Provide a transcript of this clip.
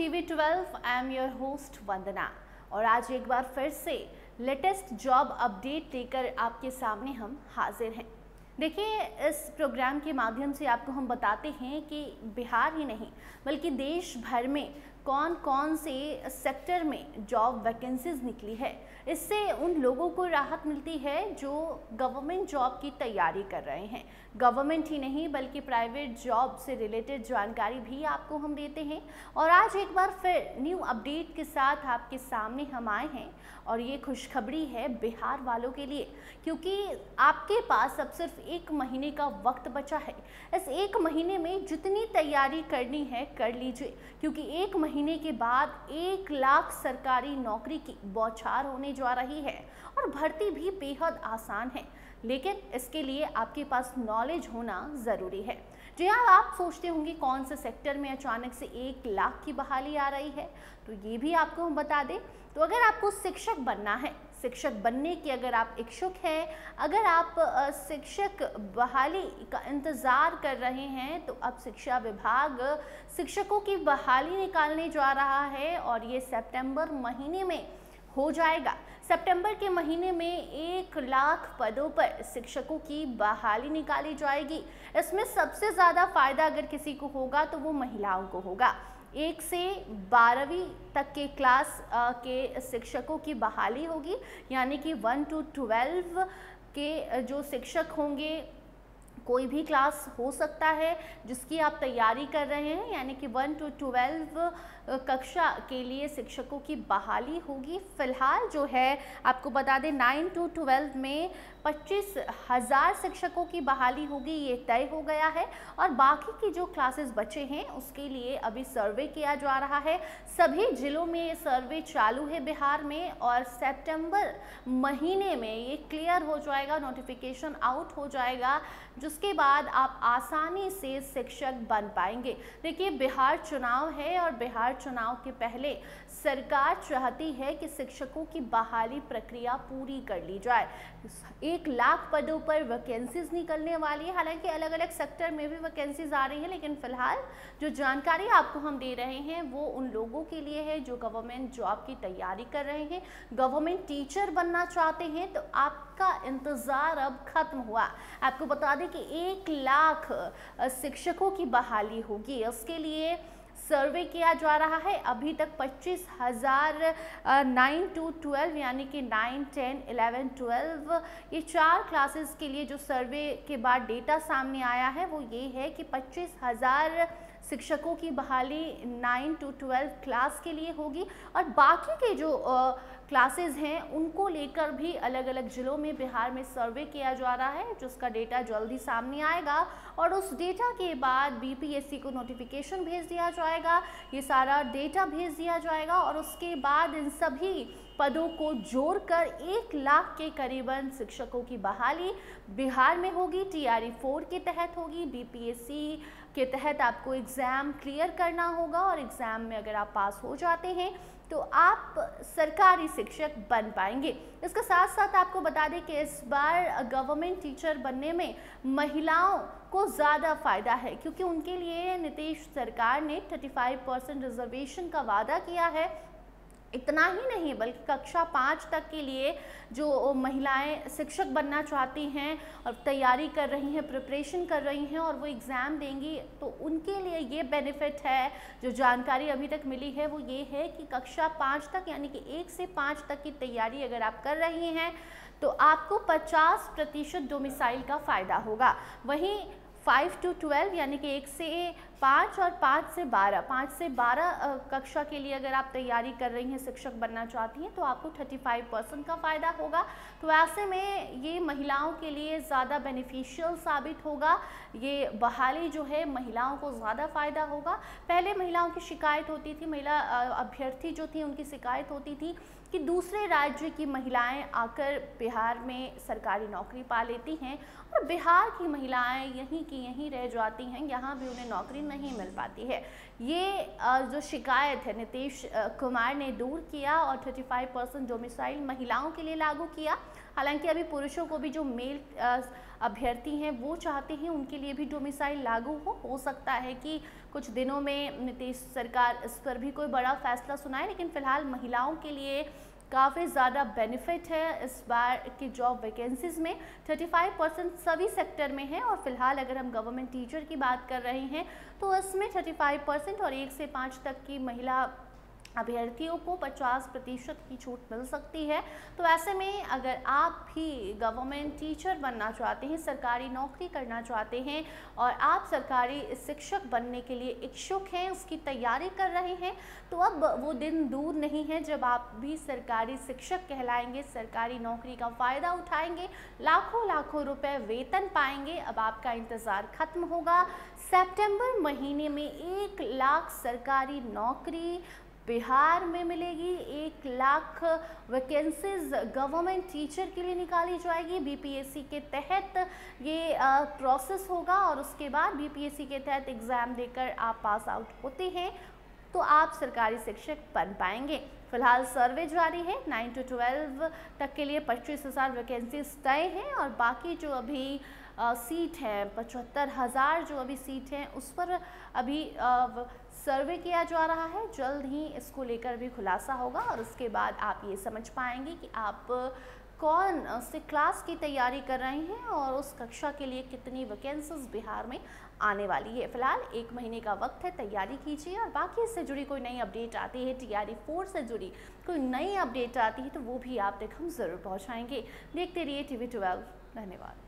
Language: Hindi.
TV12, I am your host Vandana और आज एक बार फिर से लेटेस्ट जॉब अपडेट लेकर आपके सामने हम हाजिर हैं। देखिए, इस प्रोग्राम के माध्यम से आपको हम बताते हैं कि बिहार ही नहीं बल्कि देश भर में कौन कौन से सेक्टर में जॉब वैकेंसीज निकली है। इससे उन लोगों को राहत मिलती है जो गवर्नमेंट जॉब की तैयारी कर रहे हैं। गवर्नमेंट ही नहीं बल्कि प्राइवेट जॉब से रिलेटेड जानकारी भी आपको हम देते हैं और आज एक बार फिर न्यू अपडेट के साथ आपके सामने हम आए हैं। और ये खुशखबरी है बिहार वालों के लिए, क्योंकि आपके पास अब सिर्फ 1 महीने का वक्त बचा है। इस 1 महीने में जितनी तैयारी करनी है कर लीजिए, क्योंकि 1 महीने के बाद 1 लाख सरकारी नौकरी की बौछार होने जा रही है और भर्ती भी बेहद आसान है। लेकिन इसके लिए आपके पास नॉलेज होना ज़रूरी है। जी हाँ, आप सोचते होंगे कौन से सेक्टर में अचानक से 1 लाख की बहाली आ रही है, तो ये भी आपको हम बता दें। तो अगर आपको शिक्षक बनना है, शिक्षक बनने की अगर आप इच्छुक हैं, अगर आप शिक्षक बहाली का इंतज़ार कर रहे हैं, तो अब शिक्षा विभाग शिक्षकों की बहाली निकालने जा रहा है और ये सितंबर महीने में हो जाएगा। सितंबर के महीने में 1 लाख पदों पर शिक्षकों की बहाली निकाली जाएगी। इसमें सबसे ज़्यादा फायदा अगर किसी को होगा तो वो महिलाओं को होगा। 1 से 12वीं तक के क्लास के शिक्षकों की बहाली होगी, यानी कि 1 to 12 के जो शिक्षक होंगे, कोई भी क्लास हो सकता है जिसकी आप तैयारी कर रहे हैं, यानी कि 1 to 12 कक्षा के लिए शिक्षकों की बहाली होगी। फिलहाल जो है आपको बता दें 9 to 12 में 25,000 शिक्षकों की बहाली होगी, ये तय हो गया है। और बाकी की जो क्लासेस बचे हैं उसके लिए अभी सर्वे किया जा रहा है। सभी जिलों में ये सर्वे चालू है बिहार में और सितंबर महीने में ये क्लियर हो जाएगा, नोटिफिकेशन आउट हो जाएगा, जिसके बाद आप आसानी से शिक्षक बन पाएंगे। देखिए, बिहार चुनाव है और बिहार चुनाव के पहले सरकार चाहती है कि शिक्षकों की बहाली प्रक्रिया पूरी कर ली जाए। 1 लाख पदों पर वैकेंसीज निकलने वाली है। हालांकि अलग अलग सेक्टर में भी वैकेंसीज आ रही है, लेकिन फिलहाल जो जानकारी आपको हम दे रहे हैं वो उन लोगों के लिए है जो गवर्नमेंट जॉब की तैयारी कर रहे हैं। गवर्नमेंट टीचर बनना चाहते हैं तो आपका इंतज़ार अब खत्म हुआ। आपको बता दें कि 1 लाख शिक्षकों की बहाली होगी। इसके लिए सर्वे किया जा रहा है। अभी तक 25,000 9 to 12 यानी कि 9, 10, 11, 12 ये 4 क्लासेस के लिए जो सर्वे के बाद डेटा सामने आया है वो ये है कि 25,000 शिक्षकों की बहाली 9 to 12 क्लास के लिए होगी और बाकी के जो क्लासेस हैं उनको लेकर भी अलग अलग ज़िलों में बिहार में सर्वे किया जा रहा है, जिसका डेटा जल्दी सामने आएगा और उस डेटा के बाद बीपीएससी को नोटिफिकेशन भेज दिया जाएगा। ये सारा डेटा भेज दिया जाएगा और उसके बाद इन सभी पदों को जोड़कर 1 लाख के करीबन शिक्षकों की बहाली बिहार में होगी। TRE 4 के तहत होगी। बीपीएससी के तहत आपको एग्ज़ाम क्लियर करना होगा और एग्ज़ाम में अगर आप पास हो जाते हैं तो आप सरकारी शिक्षक बन पाएंगे। इसके साथ साथ आपको बता दें कि इस बार गवर्नमेंट टीचर बनने में महिलाओं को ज़्यादा फ़ायदा है, क्योंकि उनके लिए नीतीश सरकार ने 35% रिजर्वेशन का वादा किया है। इतना ही नहीं बल्कि कक्षा 5 तक के लिए जो महिलाएं शिक्षक बनना चाहती हैं और तैयारी कर रही हैं, प्रिपरेशन कर रही हैं और वो एग्ज़ाम देंगी, तो उनके लिए ये बेनिफिट है। जो जानकारी अभी तक मिली है वो ये है कि कक्षा 5 तक यानी कि 1 से 5 तक की तैयारी अगर आप कर रही हैं तो आपको 50% डोमिसाइल का फ़ायदा होगा। वहीं 5 to 12 यानी कि 1 से 5 और 5 से 12 कक्षा के लिए अगर आप तैयारी कर रही हैं, शिक्षक बनना चाहती हैं, तो आपको 35% का फ़ायदा होगा। तो ऐसे में ये महिलाओं के लिए ज़्यादा बेनिफिशियल साबित होगा। ये बहाली जो है महिलाओं को ज़्यादा फ़ायदा होगा। पहले महिलाओं की शिकायत होती थी, महिला अभ्यर्थी जो थी उनकी शिकायत होती थी कि दूसरे राज्य की महिलाएं आकर बिहार में सरकारी नौकरी पा लेती हैं और बिहार की महिलाएं यहीं की यहीं रह जाती हैं, यहाँ भी उन्हें नौकरी नहीं मिल पाती है। ये जो शिकायत है नीतीश कुमार ने दूर किया और 35% डोमिसाइल महिलाओं के लिए लागू किया। हालांकि अभी पुरुषों को भी जो मेल अभ्यर्थी हैं वो चाहते हैं उनके लिए भी डोमिसाइल लागू हो सकता है कि कुछ दिनों में नीतीश सरकार इस पर भी कोई बड़ा फैसला सुनाए, लेकिन फिलहाल महिलाओं के लिए काफ़ी ज़्यादा बेनिफिट है इस बार की जॉब वैकेंसीज़ में। 35% सभी सेक्टर में है और फिलहाल अगर हम गवर्नमेंट टीचर की बात कर रहे हैं तो इसमें 35% और 1 से 5 तक की महिला अभ्यर्थियों को 50% की छूट मिल सकती है। तो ऐसे में अगर आप भी गवर्नमेंट टीचर बनना चाहते हैं, सरकारी नौकरी करना चाहते हैं और आप सरकारी शिक्षक बनने के लिए इच्छुक हैं, उसकी तैयारी कर रहे हैं, तो अब वो दिन दूर नहीं है जब आप भी सरकारी शिक्षक कहलाएंगे, सरकारी नौकरी का फ़ायदा उठाएंगे, लाखों लाखों रुपए वेतन पाएंगे। अब आपका इंतज़ार खत्म होगा। सितंबर महीने में 1 लाख सरकारी नौकरी बिहार में मिलेगी। 1 लाख वैकेंसीज गवर्नमेंट टीचर के लिए निकाली जाएगी। बीपीएससी के तहत ये प्रोसेस होगा और उसके बाद बीपीएससी के तहत एग्ज़ाम देकर आप पास आउट होते हैं तो आप सरकारी शिक्षक बन पाएंगे। फिलहाल सर्वे जारी है। 9 to 12 तक के लिए 25,000 वैकेंसीज तय हैं और बाकी जो अभी सीट है 75,000 जो अभी सीट हैं उस पर अभी सर्वे किया जा रहा है। जल्द ही इसको लेकर भी खुलासा होगा और उसके बाद आप ये समझ पाएंगे कि आप कौन से क्लास की तैयारी कर रहे हैं और उस कक्षा के लिए कितनी वैकेंसीज बिहार में आने वाली है। फिलहाल 1 महीने का वक्त है, तैयारी कीजिए और बाकी इससे जुड़ी कोई नई अपडेट आती है, TRE 4 से जुड़ी कोई नई अपडेट आती है तो वो भी आप तक हम ज़रूर पहुँचाएँगे। देखते रहिए TV 12। धन्यवाद।